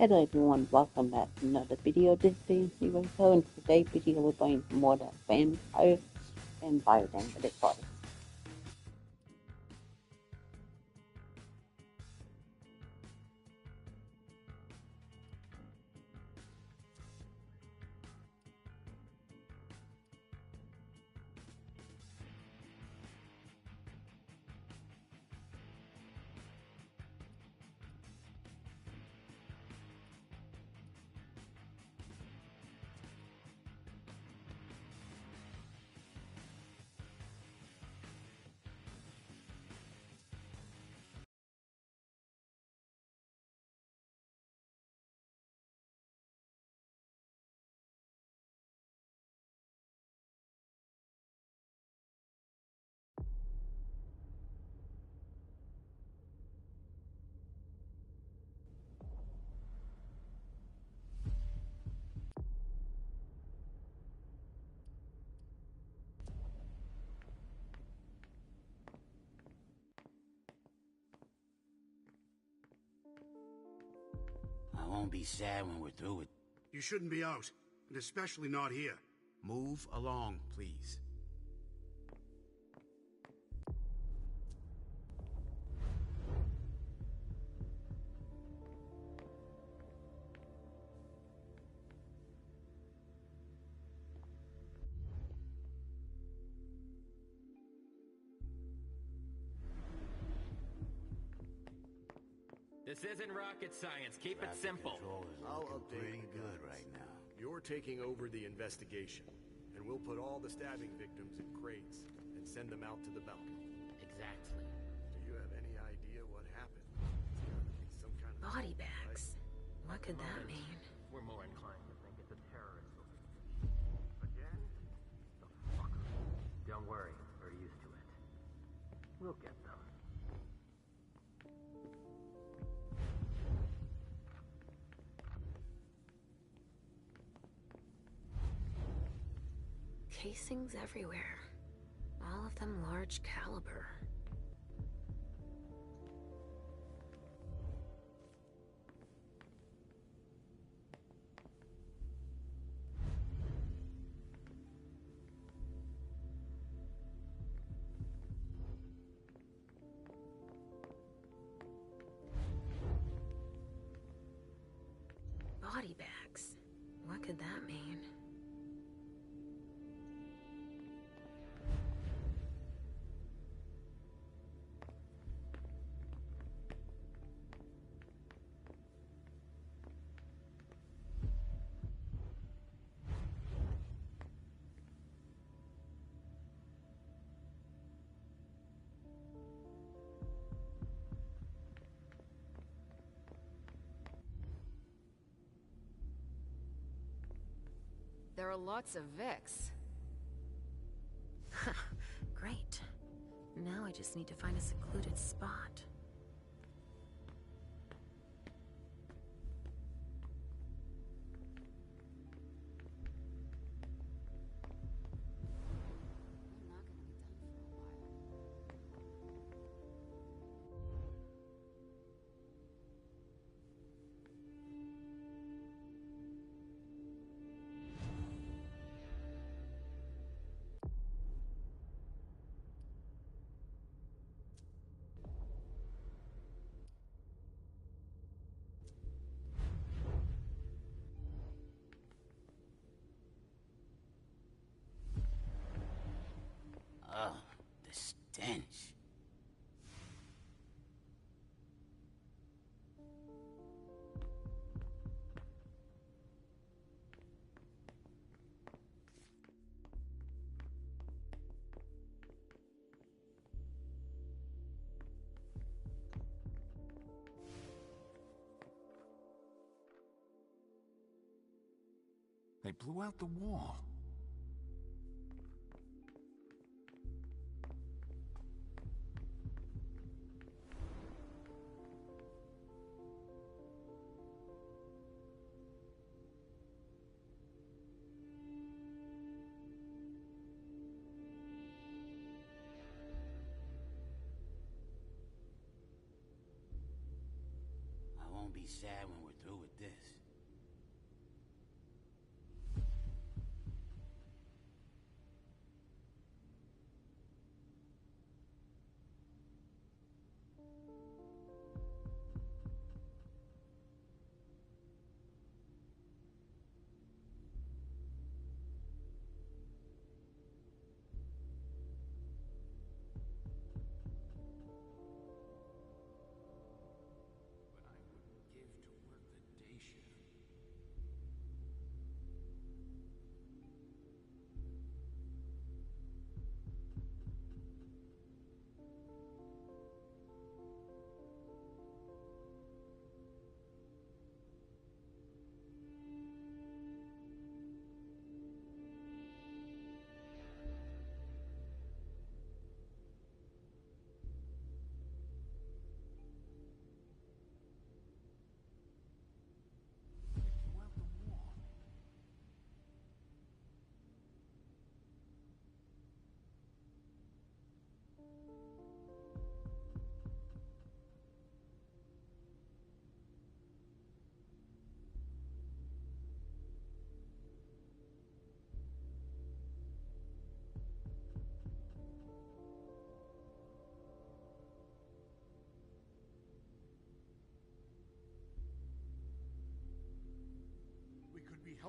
Hello everyone, welcome back to another video. This is Zero. In today's video we're going for more than vampire dynamic party. I won't be sad when we're through it. You shouldn't be out, and especially not here. Move along, please. This isn't rocket science. Keep it simple. I'll update pretty good right now. You're taking over the investigation, and we'll put all the stabbing victims in crates and send them out to the balcony. Exactly. Do you have any idea what happened? It's gotta be some kind of Body bags. What could that mean? We're more inclined to think it's a terrorist. Again? The fucker. Don't worry. We're used to it. We'll get them. Casings everywhere. All of them large caliber. Body bags. What could that mean? There are lots of Vicks. Great. Now I just need to find a secluded spot. Ugh, the stench. They blew out the wall. I won't be sad when we're through with this.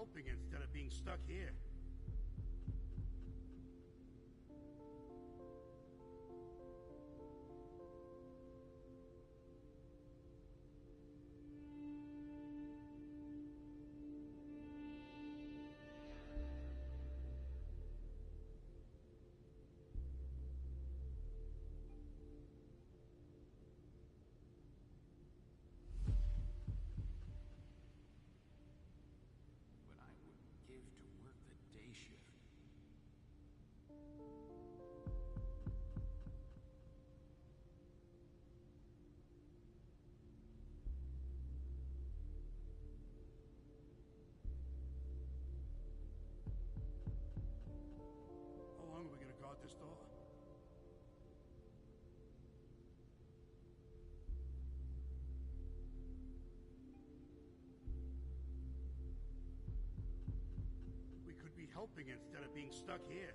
helping instead of being stuck here. But I wouldn't give to work the day shift. How long are we gonna guard this door? We could be helping instead of being stuck here.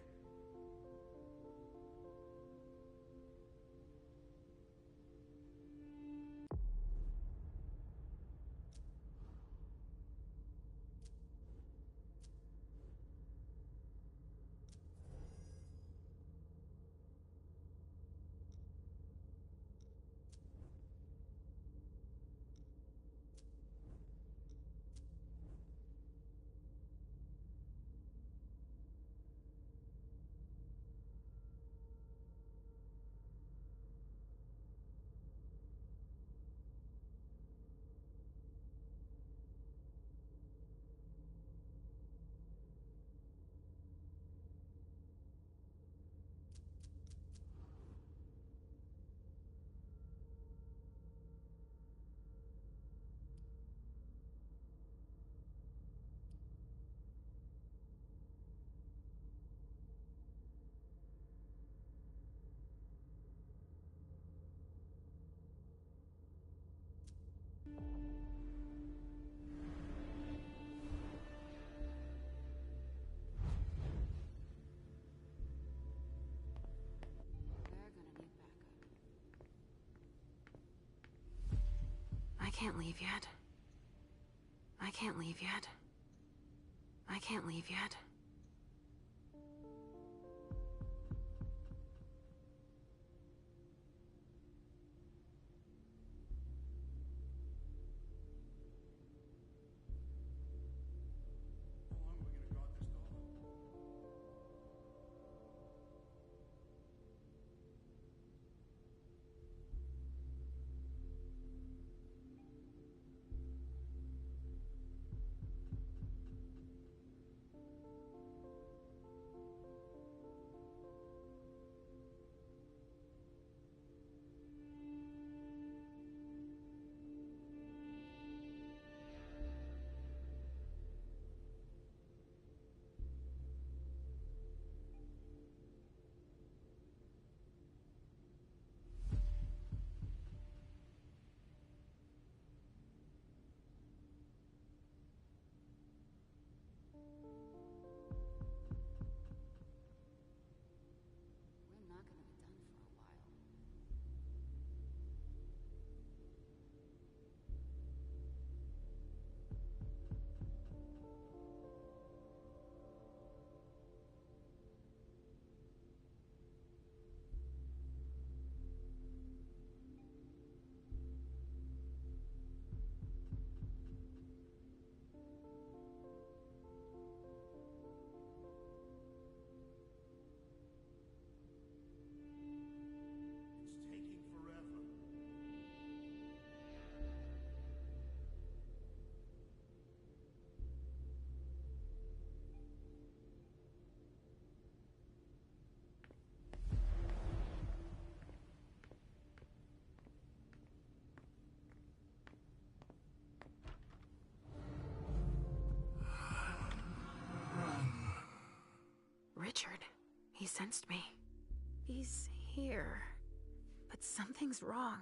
We're gonna need backup. I can't leave yet. I can't leave yet. I can't leave yet. How long are we gonna guard this door? We're not gonna be done for a while. It's taking forever. Richard. He sensed me. He's here. But something's wrong.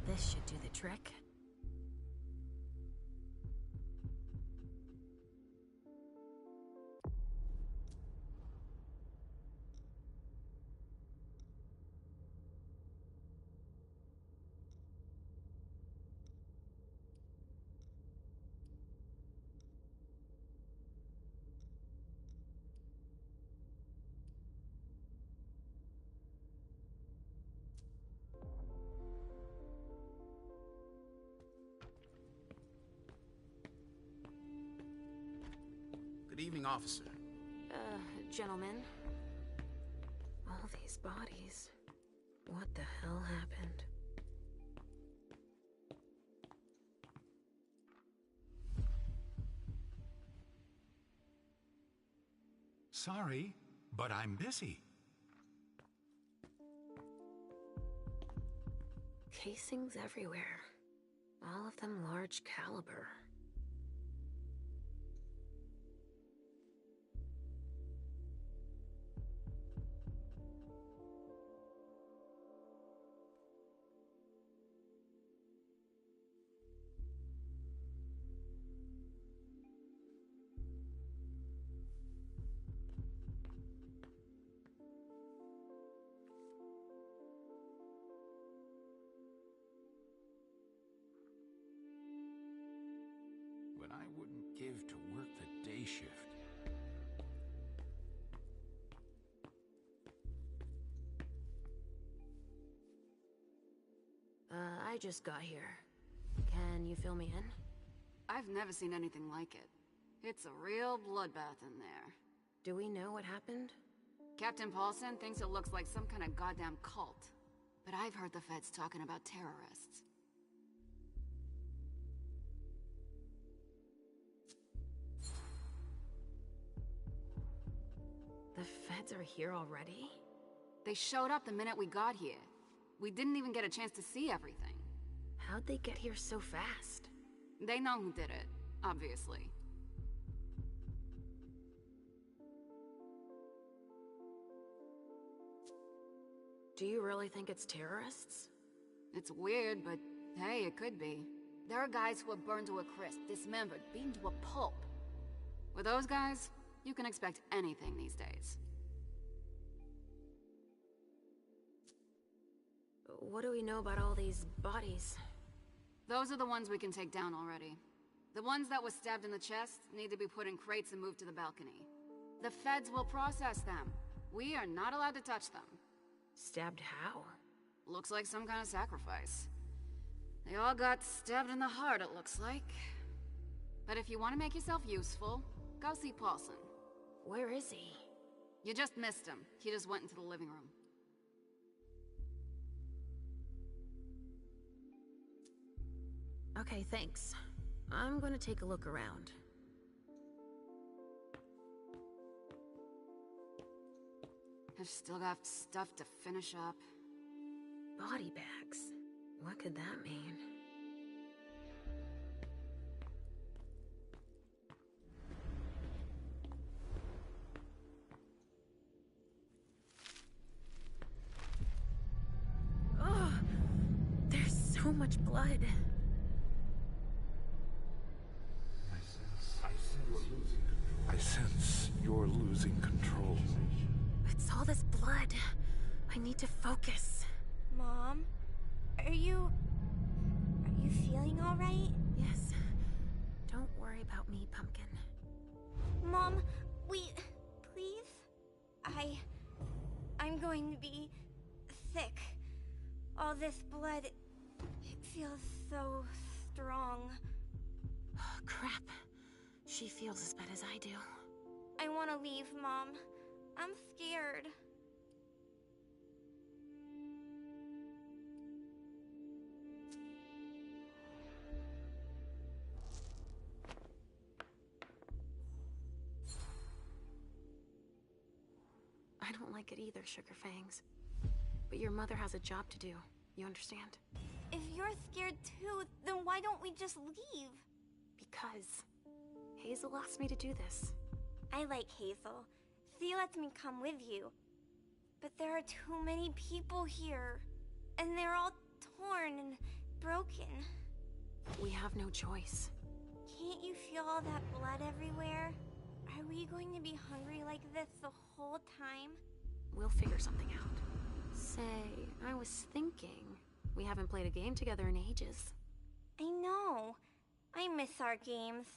This should do the trick. evening, officer. Gentlemen. All these bodies. What the hell happened? Sorry, but I'm busy. Casings everywhere. All of them large caliber. But I wouldn't give to work the day shift. I just got here. Can you fill me in? I've never seen anything like it. It's a real bloodbath in there. Do we know what happened? Captain Paulson thinks it looks like some kind of goddamn cult. But I've heard the feds talking about terrorists. The feds are here already? They showed up the minute we got here. We didn't even get a chance to see everything. How'd they get here so fast? They know who did it, obviously. Do you really think it's terrorists? It's weird, but hey, it could be. There are guys who are burned to a crisp, dismembered, beaten to a pulp. With those guys, you can expect anything these days. What do we know about all these bodies? Those are the ones we can take down already. The ones that were stabbed in the chest need to be put in crates and moved to the balcony. The feds will process them. We are not allowed to touch them. Stabbed how? Looks like some kind of sacrifice. They all got stabbed in the heart, it looks like. But if you want to make yourself useful, go see Paulson. Where is he? You just missed him. He just went into the living room. Okay, thanks. I'm gonna take a look around. I've still got stuff to finish up. Body bags. What could that mean? Oh, there's so much blood. I sense you're losing control. It's all this blood. I need to focus. Mom, are you feeling all right? Yes. Don't worry about me, Pumpkin. Mom, please? I'm going to be sick. All this blood, it feels so strong. Oh, crap. She feels as bad as I do. I want to leave, Mom. I'm scared. I don't like it either, Sugar Fangs. But your mother has a job to do. You understand? If you're scared too, then why don't we just leave? Because Hazel asked me to do this. I like Hazel. She lets me come with you. But there are too many people here. And they're all torn and broken. We have no choice. Can't you feel all that blood everywhere? Are we going to be hungry like this the whole time? We'll figure something out. Say, I was thinking, we haven't played a game together in ages. I know. I miss our games.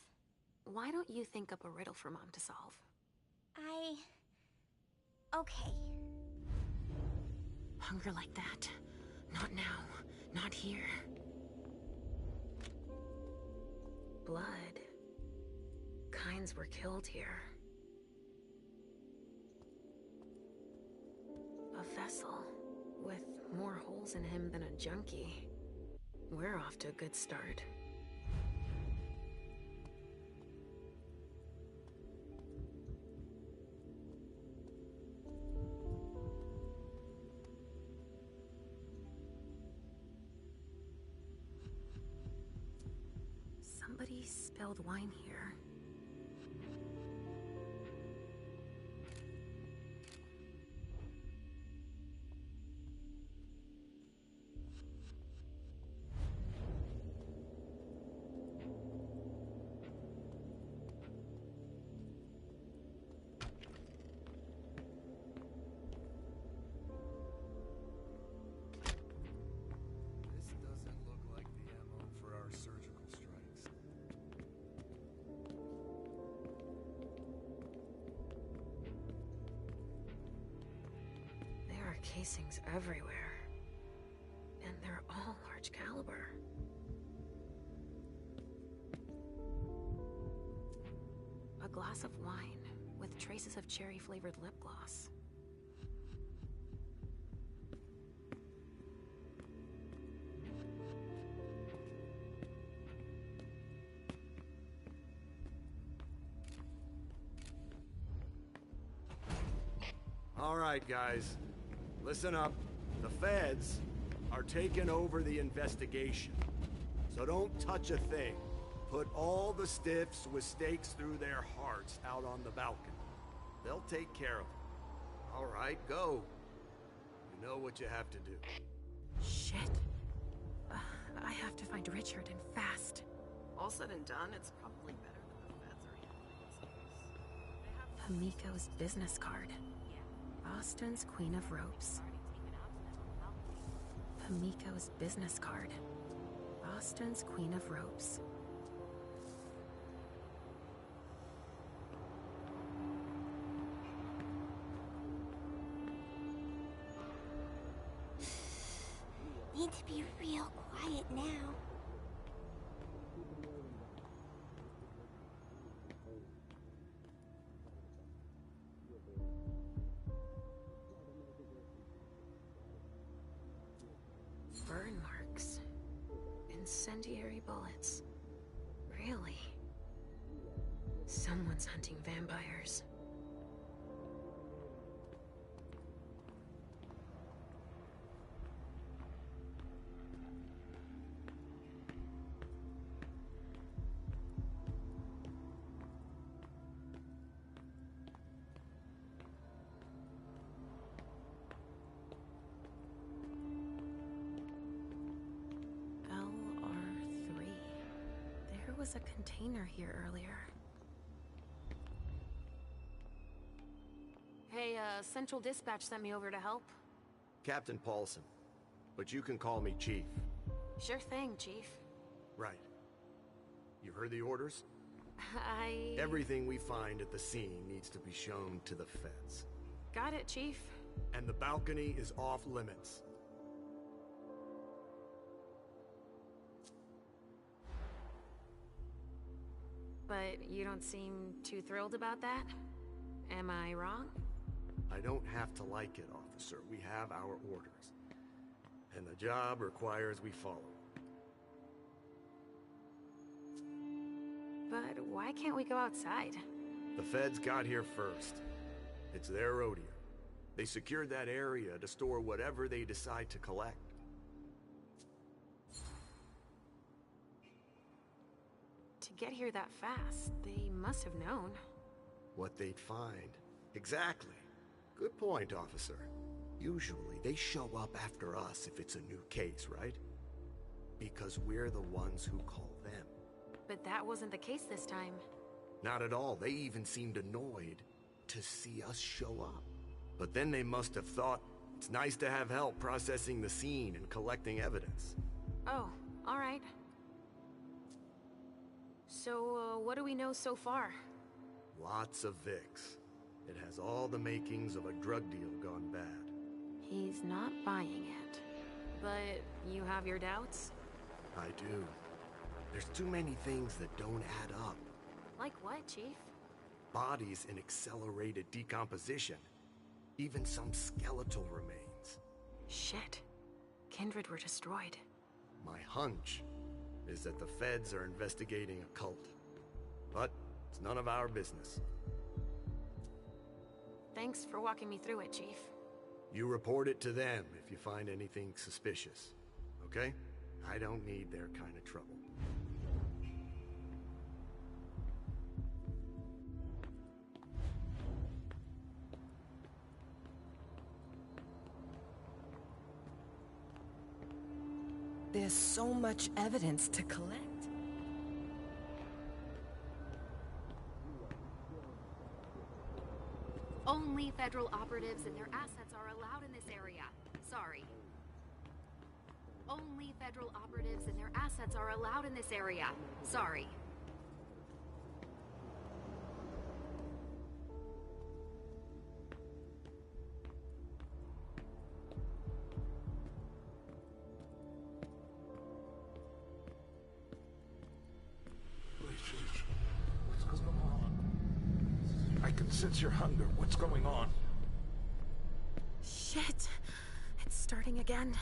Why don't you think up a riddle for Mom to solve? Okay. Hunger like that. Not now. Not here. Blood. Kinds were killed here. holes in him than a junkie. We're off to a good start. Somebody spilled wine here. This doesn't look like the ammo for our surgical strikes. There are casings everywhere. And they're all large caliber. A glass of wine with traces of cherry-flavored lip gloss. All right, guys. Listen up. The feds are taking over the investigation. So don't touch a thing. Put all the stiffs with stakes through their hearts out on the balcony. They'll take care of it. All right, go. You know what you have to do. Shit. I have to find Richard and fast. All said and done, it's probably better than the feds are handling this case. Hamiko's business card. Boston's Queen of Ropes. Hamiko's business card. Boston's Queen of Ropes. Need to be real quiet now. Burn marks. Incendiary bullets. Really? Someone's hunting vampires. LR3. There was a container here earlier. Hey, Central Dispatch sent me over to help. Captain Paulson. But you can call me Chief. Sure thing, Chief. Right. You heard the orders? I... Everything we find at the scene needs to be shown to the feds. Got it, Chief. And the balcony is off limits. But you don't seem too thrilled about that? Am I wrong? I don't have to like it, officer. We have our orders. And the job requires we follow. But why can't we go outside? The feds got here first. It's their rodeo. They secured that area to store whatever they decide to collect. To get here that fast, they must have known. What they'd find. Exactly. Good point, officer. Usually, they show up after us if it's a new case, right? Because we're the ones who call them. But that wasn't the case this time. Not at all. They even seemed annoyed to see us show up. But then they must have thought it's nice to have help processing the scene and collecting evidence. Oh, all right. So, what do we know so far? Lots of Vicks. It has all the makings of a drug deal gone bad. He's not buying it. But you have your doubts? I do. There's too many things that don't add up. Like what, Chief? Bodies in accelerated decomposition. Even some skeletal remains. Shit. Kindred were destroyed. My hunch is that the feds are investigating a cult. But it's none of our business. Thanks for walking me through it, Chief. You report it to them if you find anything suspicious, okay? I don't need their kind of trouble. There's so much evidence to collect. Only federal operatives and their assets are allowed in this area. Sorry. Only federal operatives and their assets are allowed in this area. Sorry. What's going on? I can sense your hunger. What's going on? Shit. It's starting again.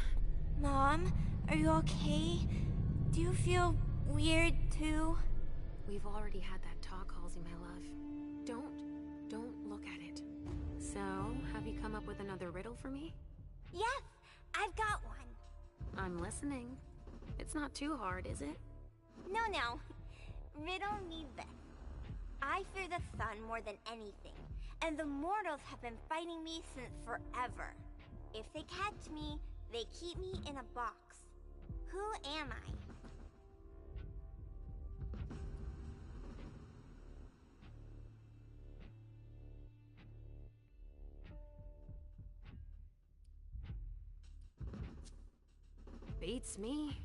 Mom, are you okay? Do you feel weird too? We've already had that talk, Halsey, my love. Don't look at it. So, have you come up with another riddle for me? Yes, I've got one. I'm listening. It's not too hard, is it? No. Riddle me this. I fear the sun more than anything, and the mortals have been fighting me since forever. If they catch me, they keep me in a box. Who am I? Beats me.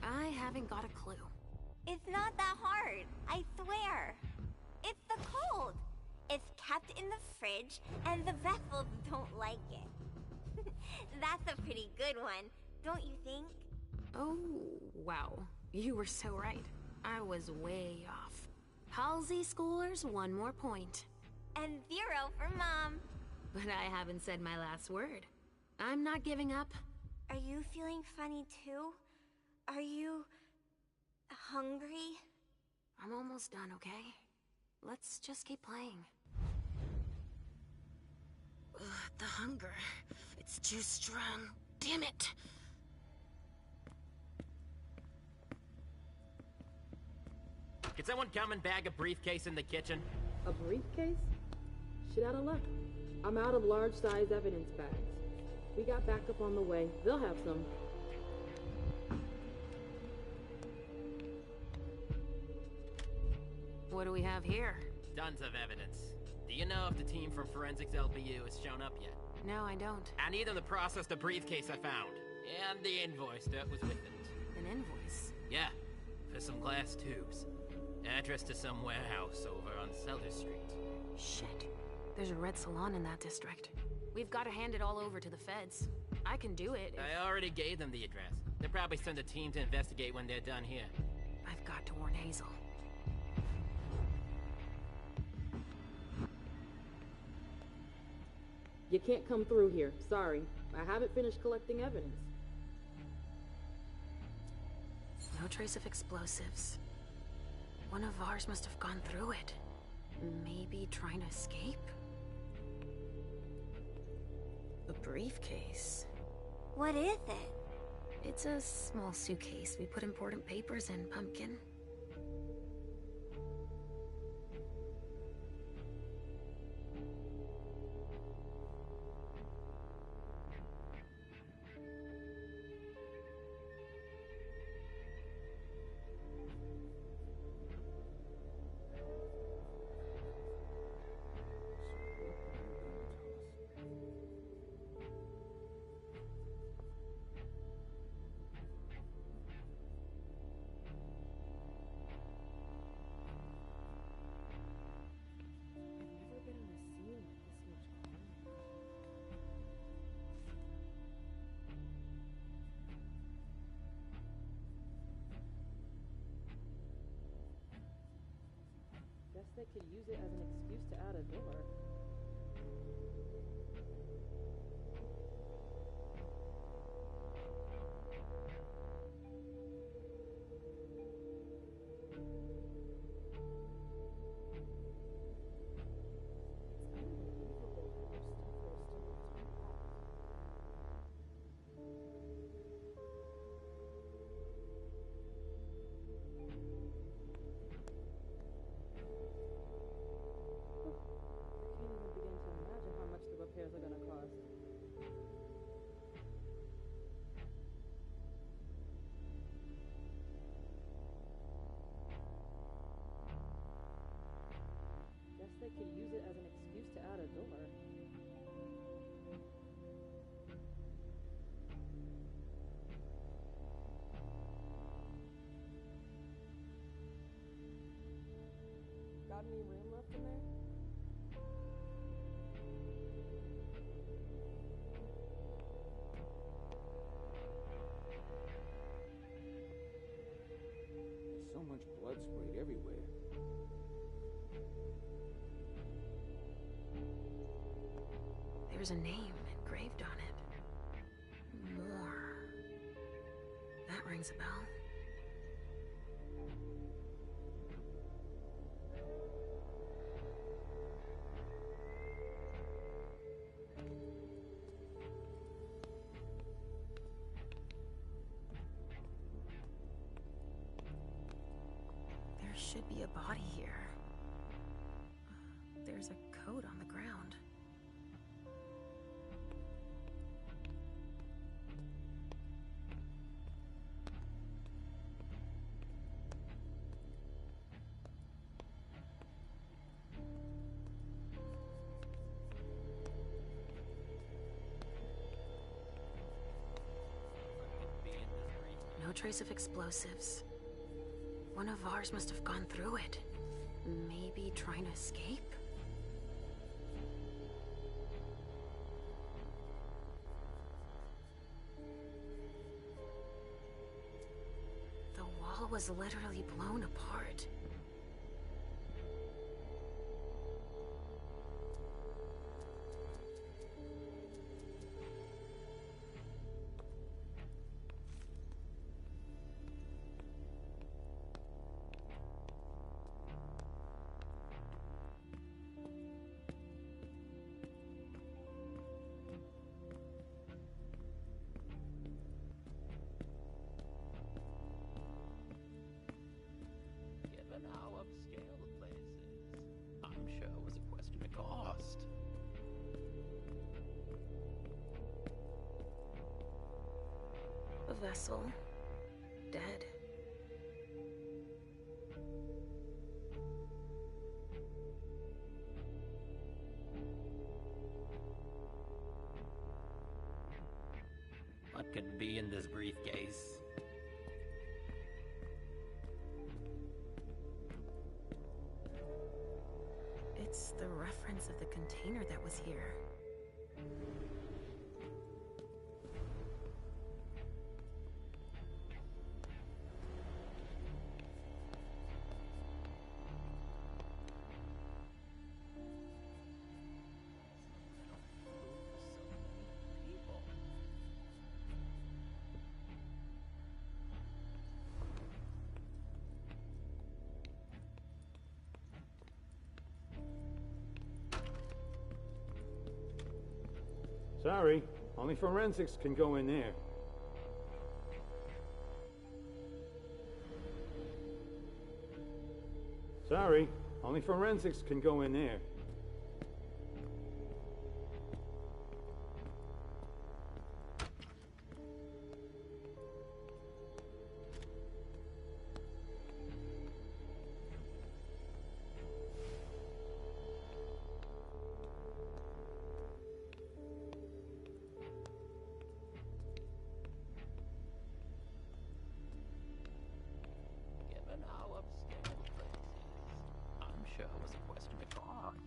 I haven't got a clue. It's not that hard, I swear. It's the cold. It's kept in the fridge, and the vessels don't like it. That's a pretty good one, don't you think? Oh, wow. You were so right. I was way off. Halsey scores 1 more point. And 0 for Mom. But I haven't said my last word. I'm not giving up. Are you feeling funny too? Are you hungry? I'm almost done, okay? Let's just keep playing. Ugh, the hunger. It's too strong. Damn it! Can someone come and bag a briefcase in the kitchen? A briefcase? Shit out of luck. I'm out of large-size evidence bags. We got backup on the way. They'll have some. What do we have here? Tons of evidence. Do you know if the team from Forensics LBU has shown up yet? No, I don't. I need them to process the briefcase I found. And the invoice that was with it. An invoice? Yeah, for some glass tubes. Address to some warehouse over on Cellar Street. Shit. There's a red salon in that district. We've got to hand it all over to the feds. I can do it if... I already gave them the address. They'll probably send a team to investigate when they're done here. I've got to warn Hazel. You can't come through here. Sorry. I haven't finished collecting evidence. No trace of explosives. One of ours must have gone through it. Maybe trying to escape? A briefcase. What is it? It's a small suitcase we put important papers in, Pumpkin. Guess they could use it as an excuse to add a door. have any room left in there? There's so much blood sprayed everywhere. There's a name engraved on it. More. That rings a bell. There should be a body here. There's a coat on the ground. No trace of explosives. One of ours must have gone through it. Maybe trying to escape? The wall was literally blown apart. Given how upscale the place is, I'm sure it was a question of cost. A vessel. Dead. What could be in this briefcase? It's the reference of the container that was here. Sorry, only forensics can go in there. Sorry, only forensics can go in there. Given how upscale the place is, I'm sure it was a question of cost.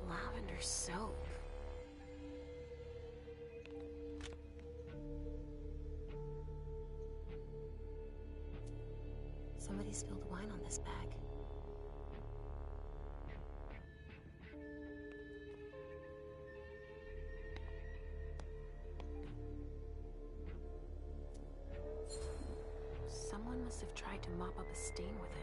Lavender soap. Somebody spilled wine on this bag. Someone must have tried to mop up a stain with it.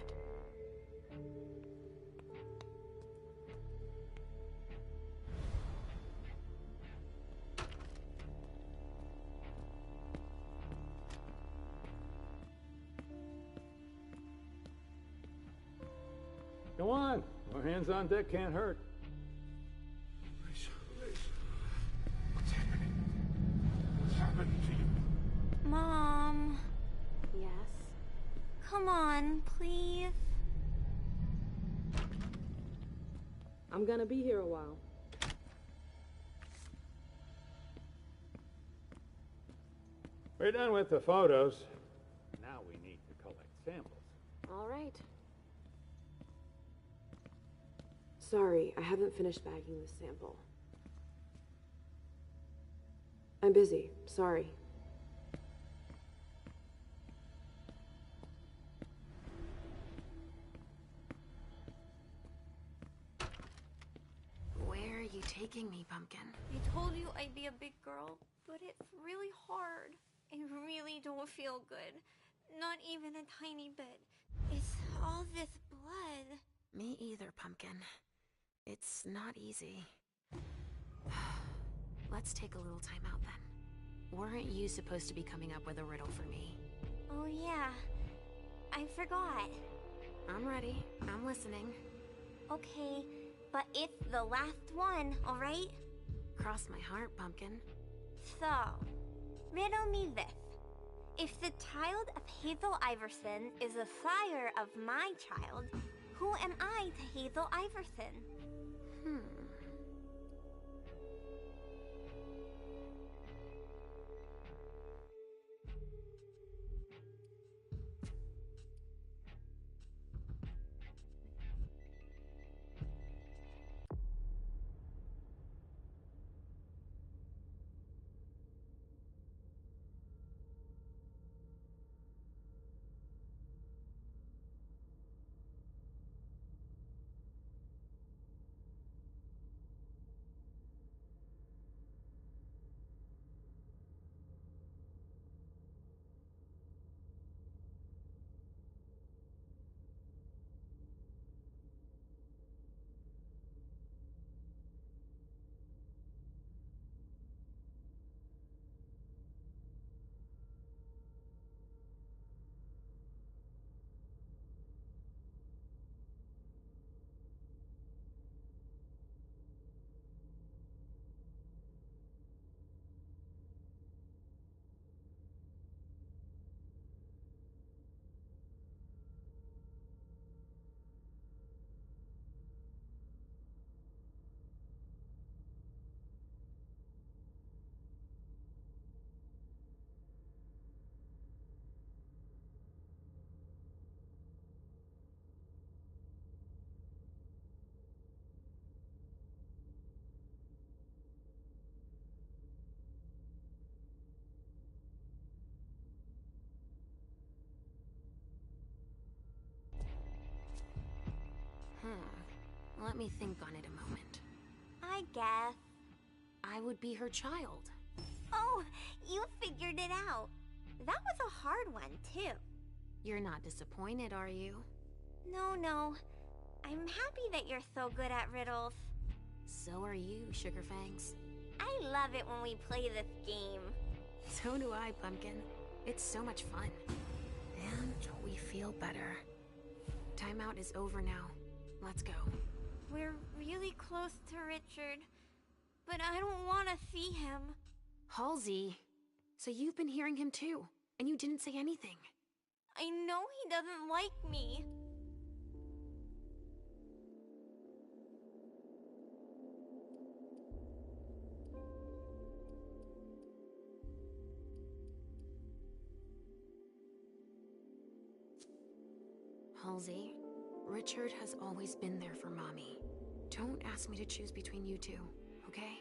Go on. More hands on deck can't hurt. Lisa. What's happening? What's happening to you? Mom. I'm gonna be here a while. We're done with the photos. Now we need to collect samples. All right. Sorry, I haven't finished bagging this sample. I'm busy. Sorry. Where are you taking me, Pumpkin? I told you I'd be a big girl, but it's really hard. I really don't feel good. Not even a tiny bit. It's all this blood. Me either, Pumpkin. It's not easy. Let's take a little time out then. Weren't you supposed to be coming up with a riddle for me? Oh yeah, I forgot. I'm ready. I'm listening. Okay, but it's the last one, alright? Cross my heart, Pumpkin. So, riddle me this. If the child of Hazel Iverson is a sire of my child, who am I to Hazel Iverson? Let me think on it a moment. I guess. I would be her child. Oh, you figured it out. That was a hard one, too. You're not disappointed, are you? No. I'm happy that you're so good at riddles. So are you, Sugarfangs. I love it when we play this game. So do I, Pumpkin. It's so much fun. And we feel better. Timeout is over now. Let's go. We're really close to Richard, but I don't want to see him. Halsey, so you've been hearing him too, and you didn't say anything. I know he doesn't like me. Halsey, Richard has always been there for Mommy. Don't ask me to choose between you two, okay?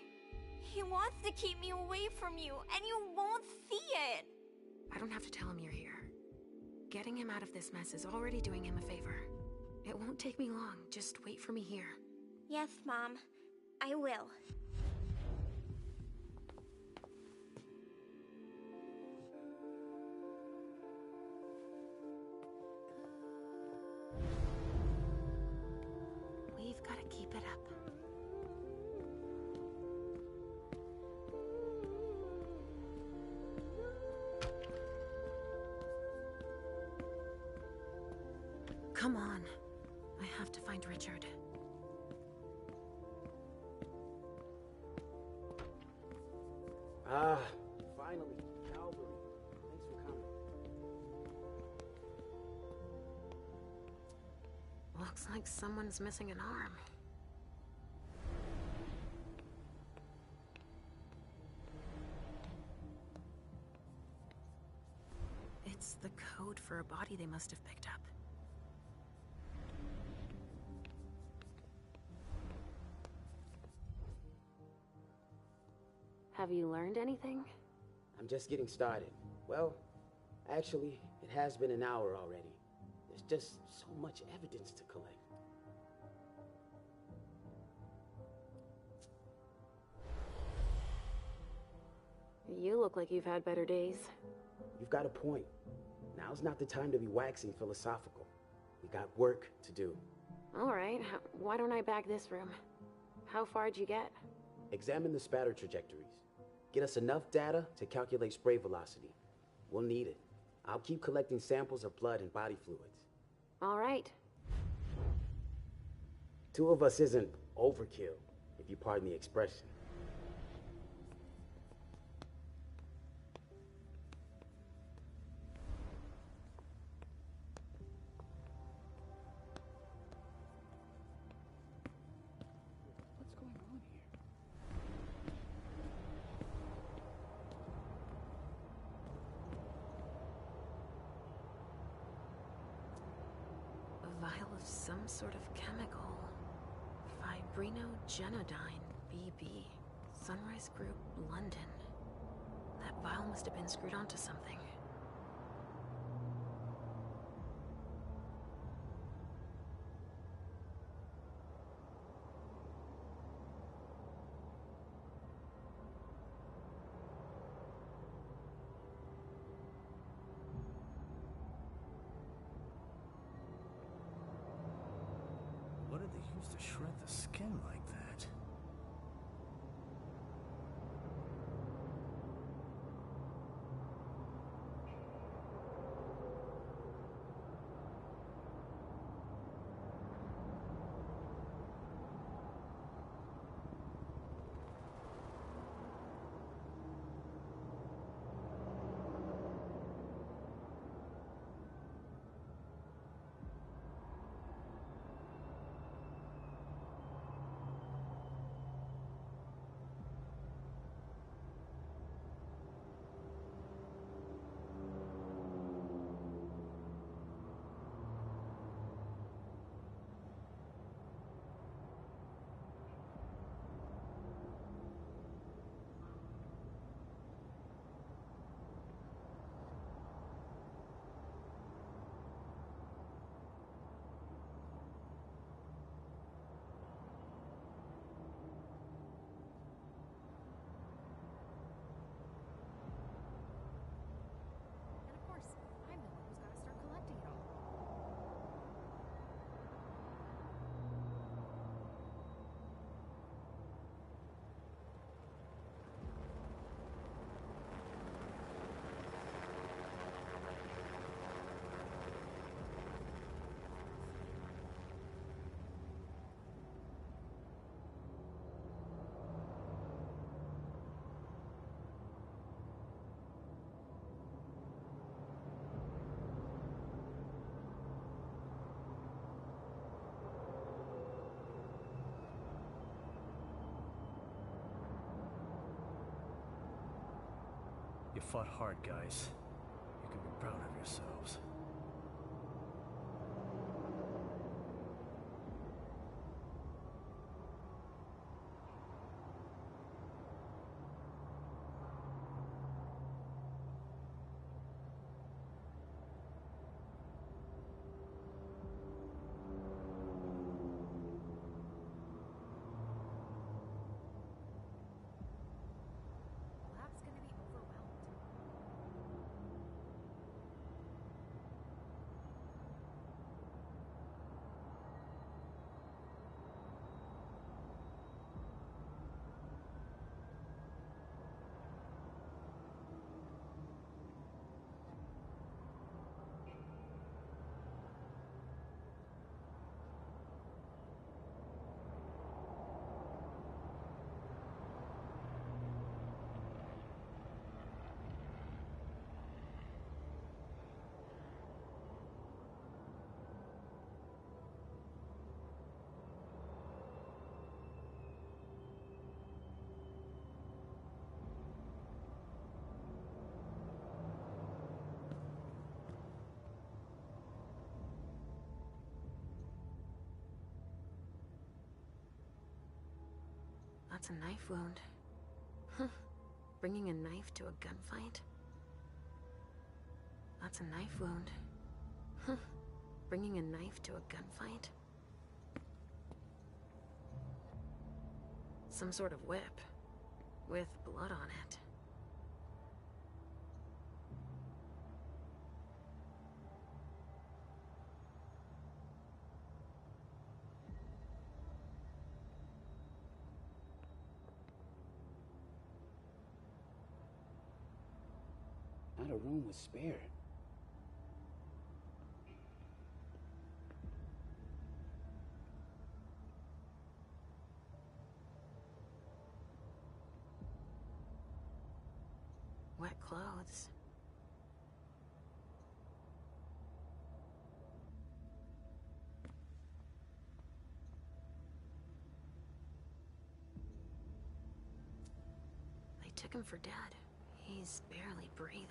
He wants to keep me away from you, and you won't see it. I don't have to tell him you're here. Getting him out of this mess is already doing him a favor. It won't take me long. Just wait for me here. Yes, Mom. I will. We've got to keep it up. Come on. I have to find Richard. Finally. Calvary. Thanks for coming. Looks like someone's missing an arm. the code for a body they must have picked up. Have you learned anything? I'm just getting started. Well, actually, it has been an hour already. There's just so much evidence to collect. You look like you've had better days. You've got a point. Now's not the time to be waxing philosophical. We got work to do. All right, why don't I bag this room? How far'd you get? Examine the spatter trajectories. Get us enough data to calculate spray velocity. We'll need it. I'll keep collecting samples of blood and body fluids. All right. 2 of us isn't overkill, if you pardon the expression. What's going on here? A vial of some sort of chemical. Fibrinogenodine, BB. Sunrise Group, London. That vial must have been screwed onto something. What did they use to shred the skin like that? And of course, I'm the one who's got to start collecting it all. You fought hard, guys. You can be proud of yourselves. The lab's gonna be overwhelmed. That's a knife wound. Huh. Bringing a knife to a gunfight? That's a knife wound. Huh. Bringing a knife to a gunfight? Some sort of whip. With blood on it. Not a room was spared. Wet clothes. They took him for dead. He's barely breathing.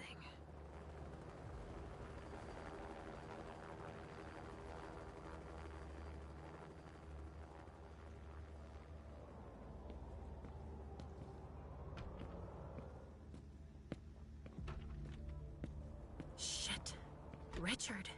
Shit. Richard.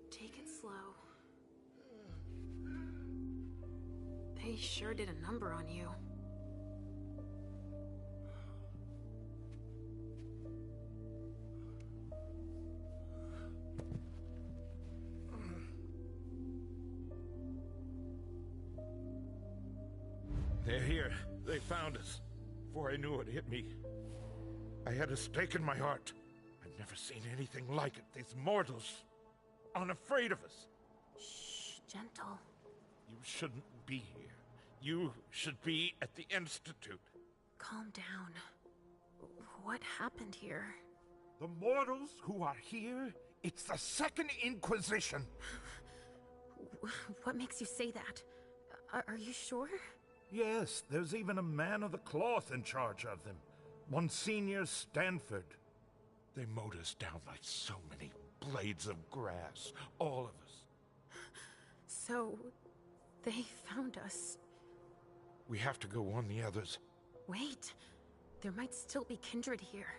Take it slow. They sure did a number on you. They're here. They found us. Before I knew it hit me, I had a stake in my heart. I've never seen anything like it. These mortals, unafraid of us. Shh, gentle. You shouldn't be here. You should be at the Institute. Calm down. What happened here? The mortals who are here, it's the Second Inquisition. What makes you say that? Are you sure? Yes, there's even a man of the cloth in charge of them. Monsignor Stanford. They mowed us down like so many blades of grass. All of us. So, they found us. We have to go warn the others. Wait. There might still be kindred here.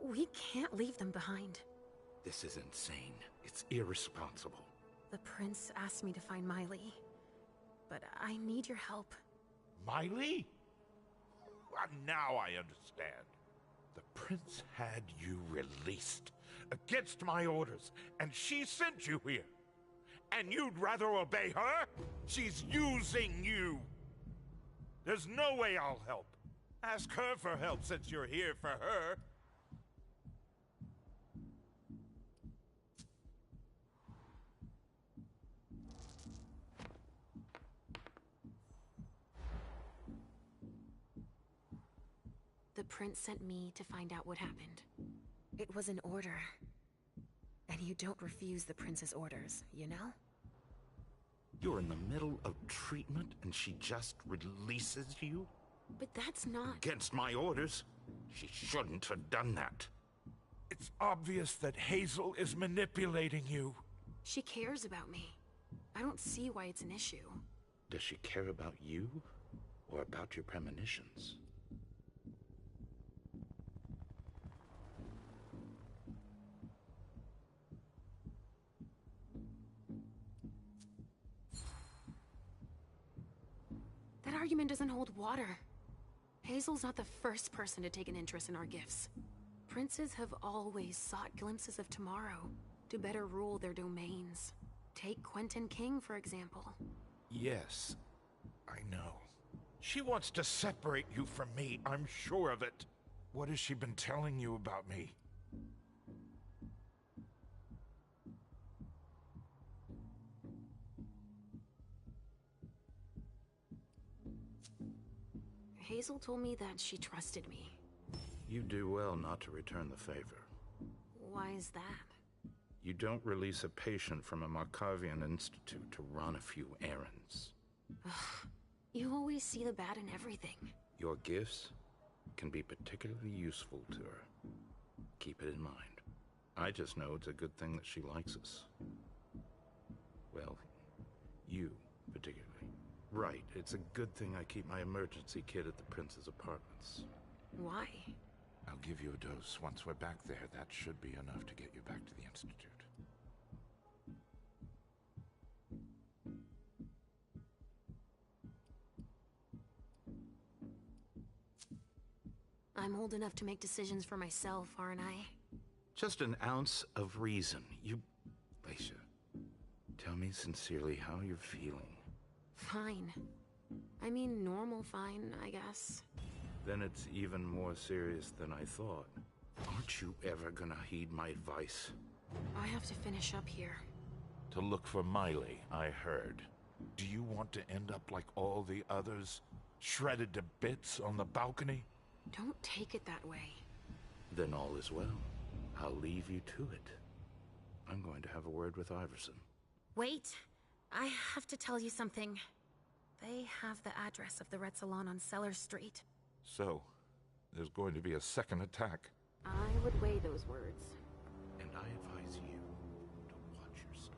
We can't leave them behind. This is insane. It's irresponsible. The prince asked me to find Miley. But I need your help. Miley? Well, now I understand. The prince had you released against my orders, and she sent you here. And you'd rather obey her? She's using you. There's no way I'll help. Ask her for help since you're here for her. The prince sent me to find out what happened. It was an order. And you don't refuse the prince's orders, you know? You're in the middle of treatment and she just releases you? But that's not... Against my orders? She shouldn't have done that. It's obvious that Hazel is manipulating you. She cares about me. I don't see why it's an issue. Does she care about you? Or about your premonitions? That argument doesn't hold water. Hazel's not the first person to take an interest in our gifts. Princes have always sought glimpses of tomorrow to better rule their domains. Take Quentin King, for example. Yes, I know. She wants to separate you from me, I'm sure of it. What has she been telling you about me? Hazel told me that she trusted me. You do well not to return the favor. Why is that? You don't release a patient from a Markovian institute to run a few errands. Ugh, you always see the bad in everything. Your gifts can be particularly useful to her. Keep it in mind. I just know it's a good thing that she likes us. Well, you particularly. Right, it's a good thing I keep my emergency kit at the prince's apartments. Why? I'll give you a dose. Once we're back there, that should be enough to get you back to the institute. I'm old enough to make decisions for myself, aren't I? Just an ounce of reason. Leisha, tell me sincerely how you're feeling. Fine. I mean, normal fine, I guess. Then it's even more serious than I thought. Aren't you ever gonna heed my advice? I have to finish up here. To look for Miley, I heard. Do you want to end up like all the others? Shredded to bits on the balcony? Don't take it that way. Then all is well. I'll leave you to it. I'm going to have a word with Iverson. Wait! I have to tell you something. They have the address of the Red Salon on Cellar Street. So, there's going to be a second attack. I would weigh those words. And I advise you to watch your step.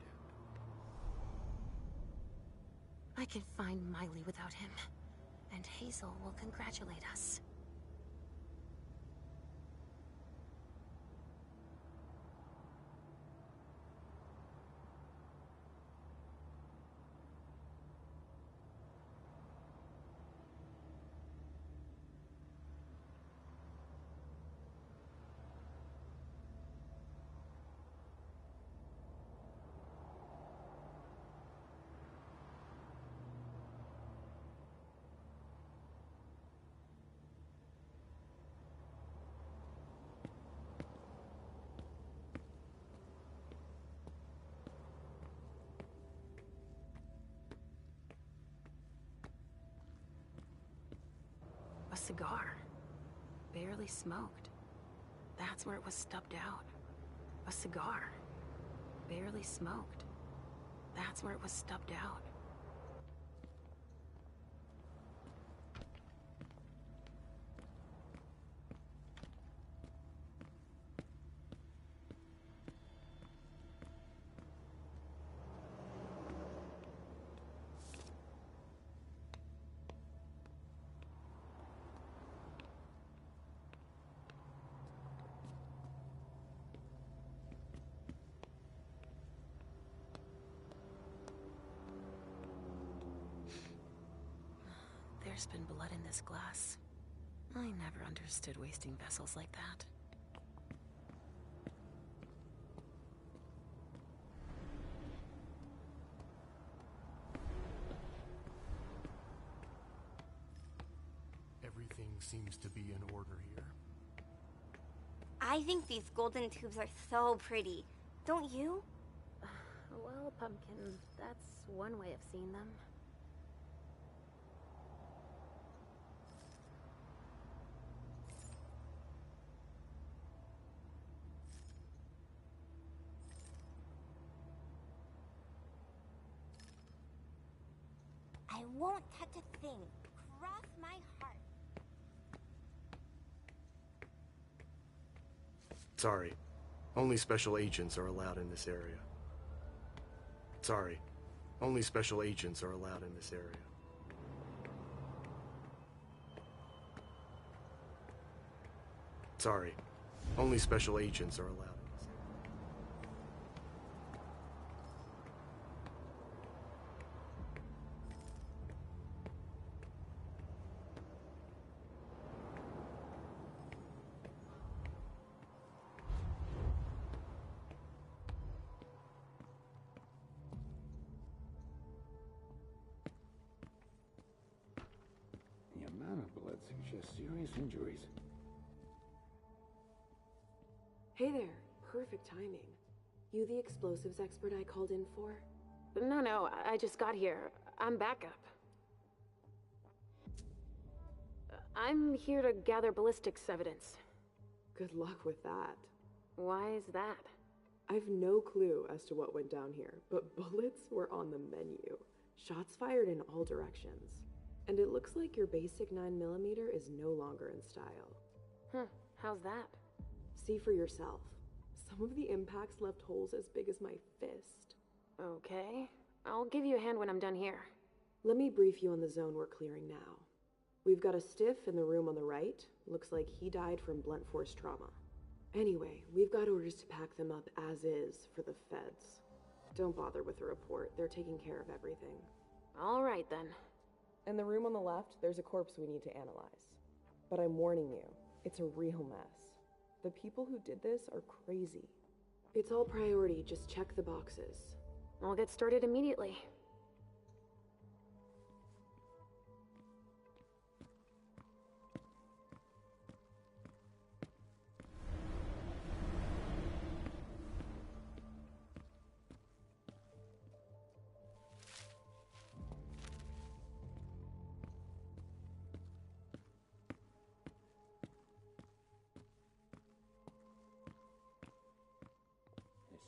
I can find Miley without him, and Hazel will congratulate us. A cigar. Barely smoked. That's where it was stubbed out. A cigar. Barely smoked. That's where it was stubbed out. There's been blood in this glass. I never understood wasting vessels like that. Everything seems to be in order here. I think these golden tubes are so pretty. Don't you? Well, Pumpkin, that's one way of seeing them. I won't touch a thing. Cross my heart. Sorry. Only special agents are allowed in this area. Sorry. Only special agents are allowed in this area. Sorry. Only special agents are allowed in this area. The amount of blood suggests serious injuries. Hey there. Perfect timing. You the explosives expert I called in for? No, I just got here. I'm backup. I'm here to gather ballistics evidence. Good luck with that. Why is that? I've no clue as to what went down here, but bullets were on the menu. Shots fired in all directions. And it looks like your basic 9mm is no longer in style. How's that? See for yourself. Some of the impacts left holes as big as my fist. Okay. I'll give you a hand when I'm done here. Let me brief you on the zone we're clearing now. We've got a stiff in the room on the right. Looks like he died from blunt force trauma. Anyway, we've got orders to pack them up as is for the feds. Don't bother with the report. They're taking care of everything. All right, then. In the room on the left, there's a corpse we need to analyze. But I'm warning you, it's a real mess. The people who did this are crazy. It's all priority, just check the boxes. I'll get started immediately.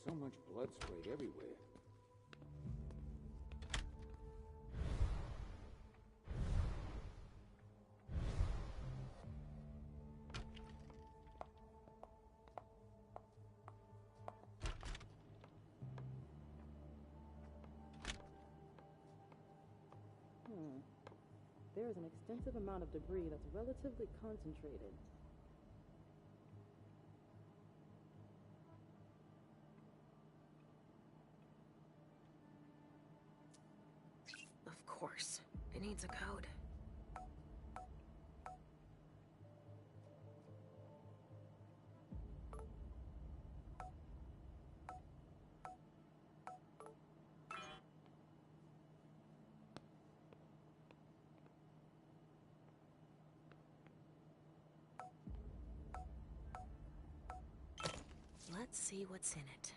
So much blood sprayed everywhere. There's an extensive amount of debris that's relatively concentrated. Of course. It needs a code. Let's see what's in it.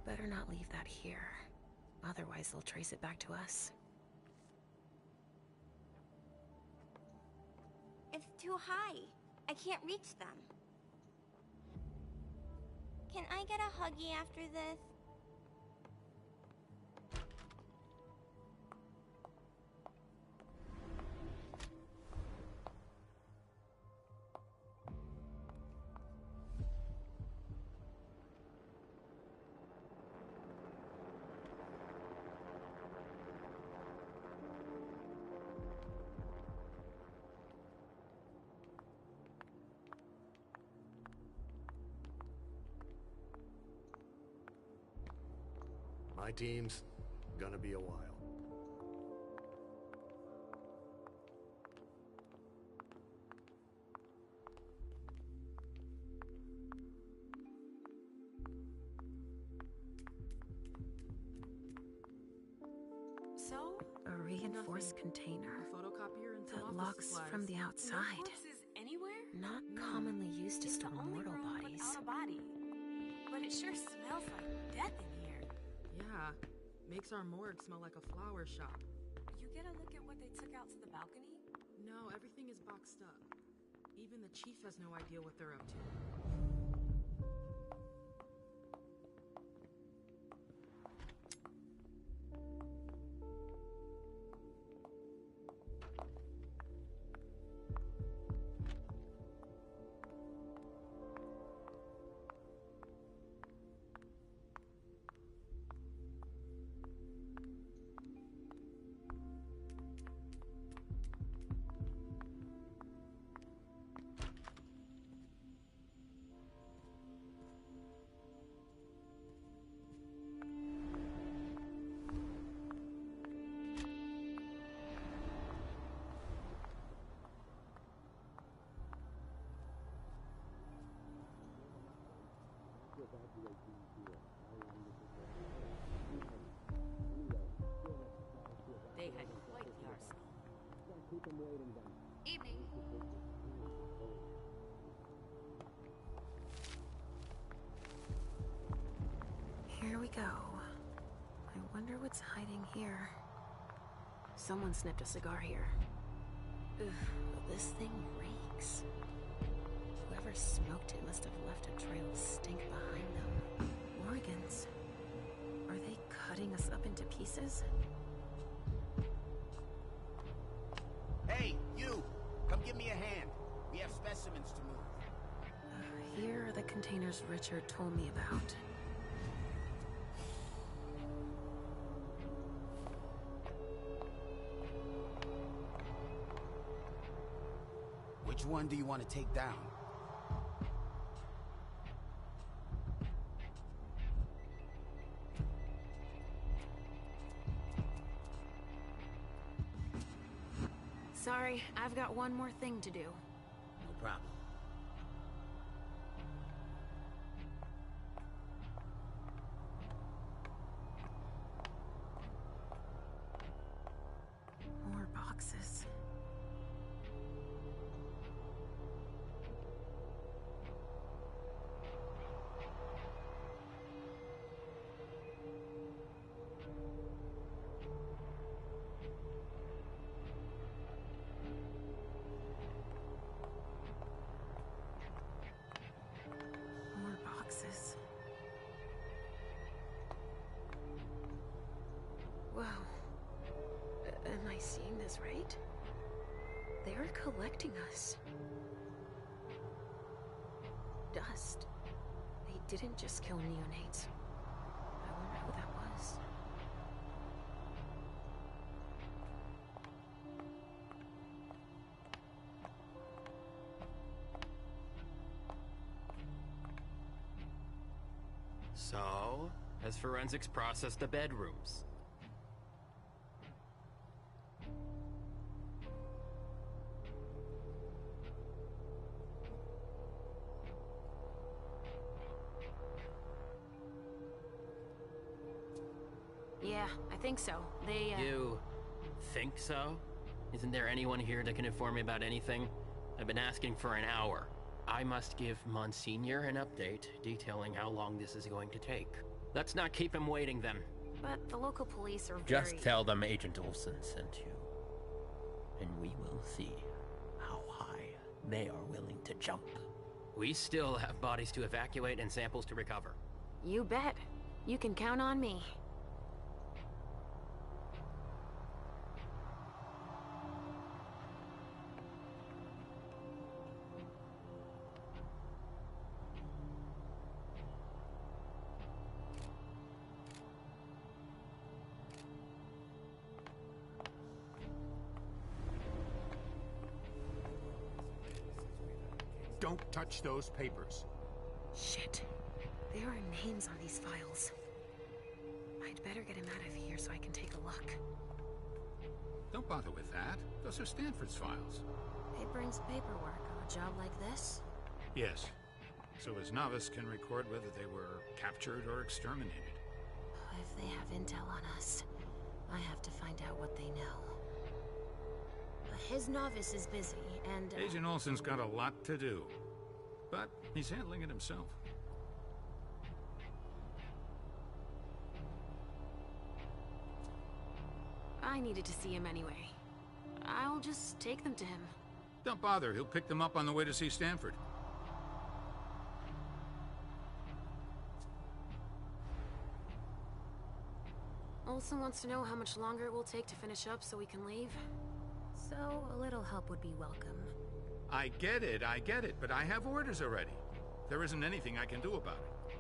Better not leave that here. Otherwise, they'll trace it back to us. It's too high. I can't reach them. Can I get a huggy after this? My team's gonna be a while. So? A reinforced container that locks from the outside. Anywhere? Not commonly used to store mortal bodies. Without a body. But it sure smells like death in here. Yeah, makes our morgue smell like a flower shop. You get a look at what they took out to the balcony? No, everything is boxed up. Even the chief has no idea what they're up to. They had quite the arsenal. Evening. Here we what's hiding here. Someone snipped a cigar here. Ugh, this thing reeks. Whoever smoked it must have left a trail of stink behind them. Organs. Are they cutting us up into pieces? Hey, you! Come give me a hand. We have specimens to move. Here are the containers Richard told me about. Which one do you want to take down? Sorry, I've got one more thing to do. No problem. More boxes. More boxes. Wow. Am I seeing this right? They're collecting us. Dust. They didn't just kill neonates. I wonder who that was. So, has forensics processed the bedrooms? Yeah, I think so. They, You think so? Isn't there anyone here that can inform me about anything? I've been asking for an hour. I must give Monsignor an update detailing how long this is going to take. Let's not keep him waiting then. But the local police are Just tell them Agent Olsen sent you. And we will see how high they are willing to jump. We still have bodies to evacuate and samples to recover. You bet. You can count on me. Don't touch those papers. Shit. There are names on these files. I'd better get him out of here so I can take a look. Don't bother with that. Those are Stanford's files. It brings paperwork on a job like this. Yes. So his novice can record whether they were captured or exterminated. If they have intel on us, I have to find out what they know. His novice is busy, and... Agent Olsen's got a lot to do. But he's handling it himself. I needed to see him anyway. I'll just take them to him. Don't bother. He'll pick them up on the way to see Stanford. Olsen wants to know how much longer it will take to finish up so we can leave. So, a little help would be welcome. I get it, but I have orders already. There isn't anything I can do about it.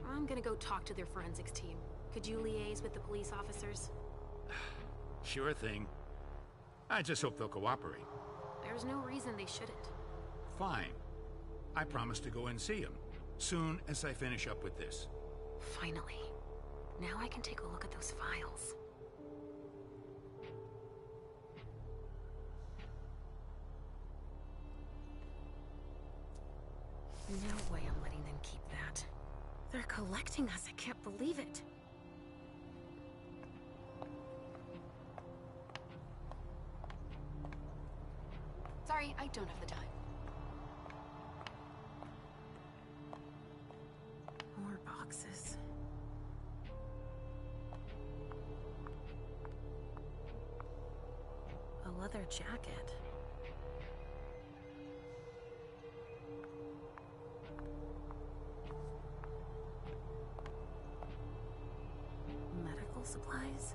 I'm gonna go talk to their forensics team. Could you liaise with the police officers? Sure thing. I just hope they'll cooperate. There's no reason they shouldn't. Fine. I promise to go and see him, soon as I finish up with this. Finally. Now I can take a look at those files. No way I'm letting them keep that. They're collecting us. I can't believe it. Sorry, I don't have the time. boxes. A leather jacket. Medical supplies.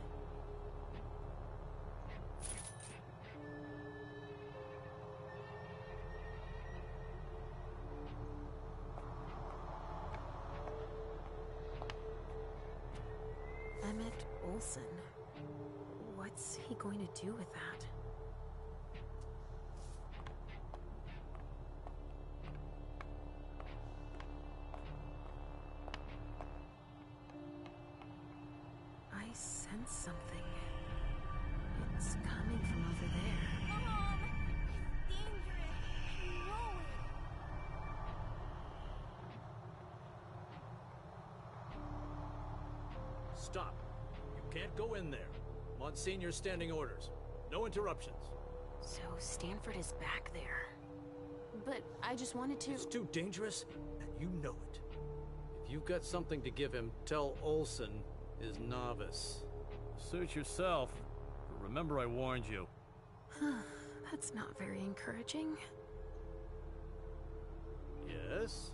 Emmett Olson. What's he going to do with that? I sense something. It's coming from over there. Mom! It's dangerous. I know it. Stop. You can't go in there. Monsignor's standing orders. No interruptions. So Stanford is back there. But I just wanted to... It's too dangerous, and you know it. If you've got something to give him, tell Olson is novice. Suit yourself. But remember I warned you. That's not very encouraging. Yes?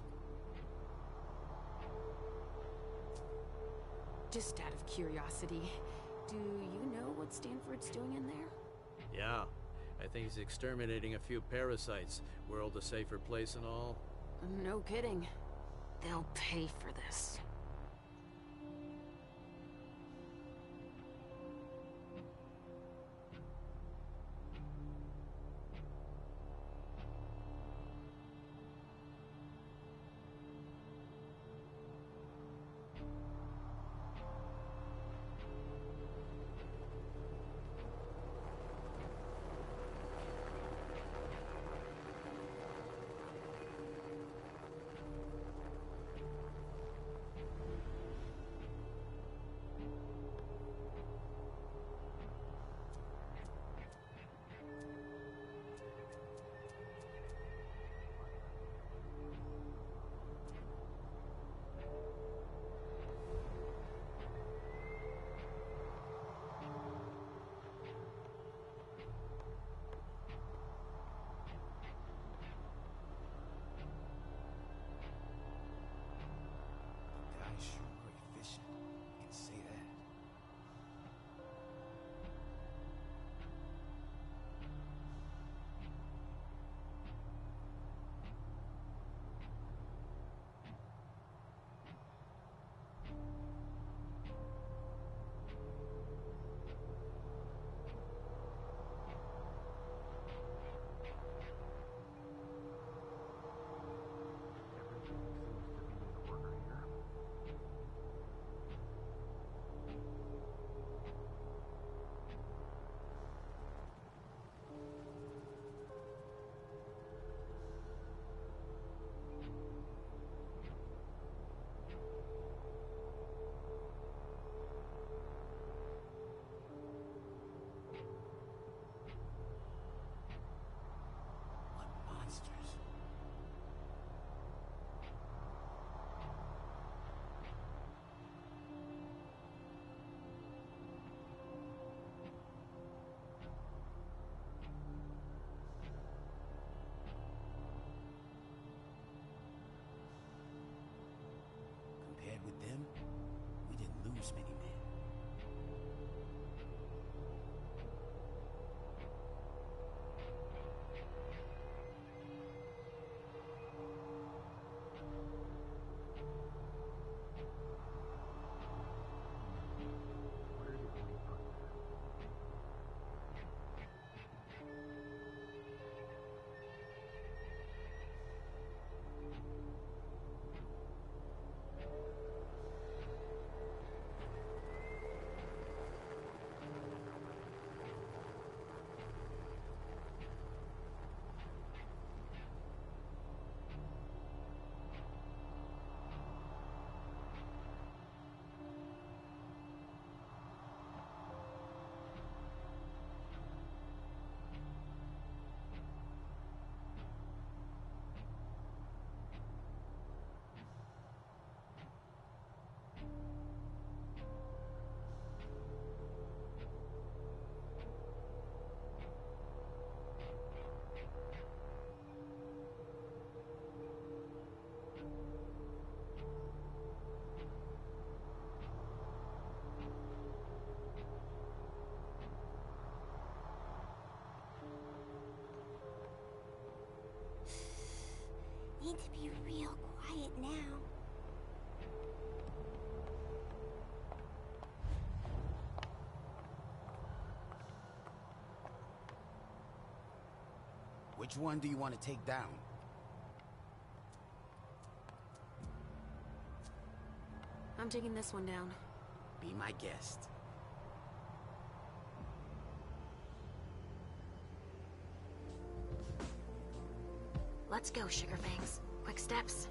Just out of curiosity, do you know what Stanford's doing in there? Yeah. I think he's exterminating a few parasites. World a safer place and all. No kidding. They'll pay for this. Guy's sure efficient. I can say that. Compared with them, we didn't lose many men. need to be real quiet now. Which one do you want to take down? I'm taking this one down. Be my guest. Let's go, Sugarfangs. Quick steps.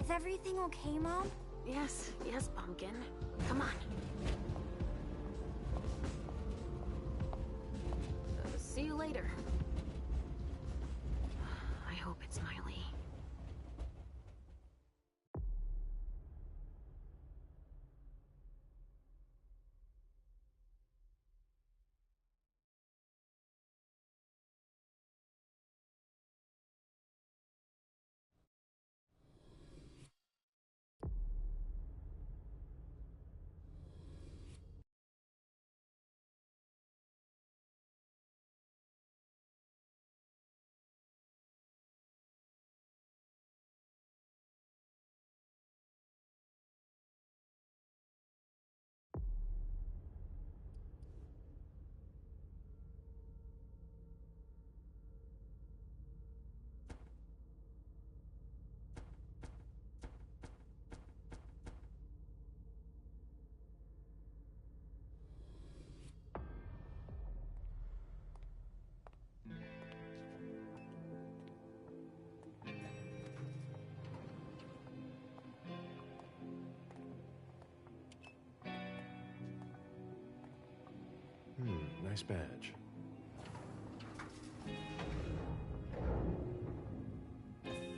Is everything okay, Mom? Yes, Pumpkin. Come on. See you later. I hope it's Miley. Nice badge.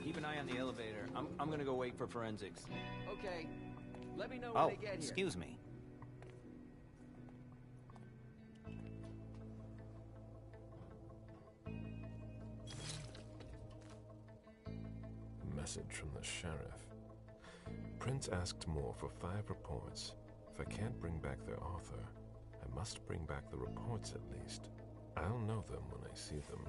Keep an eye on the elevator. I'm gonna go wait for forensics. Okay. Let me know when they get here. Excuse me. Message from the sheriff. Prince asked more for 5 reports. If I can't bring back their author, I must bring back the reports at least. I'll know them when I see them.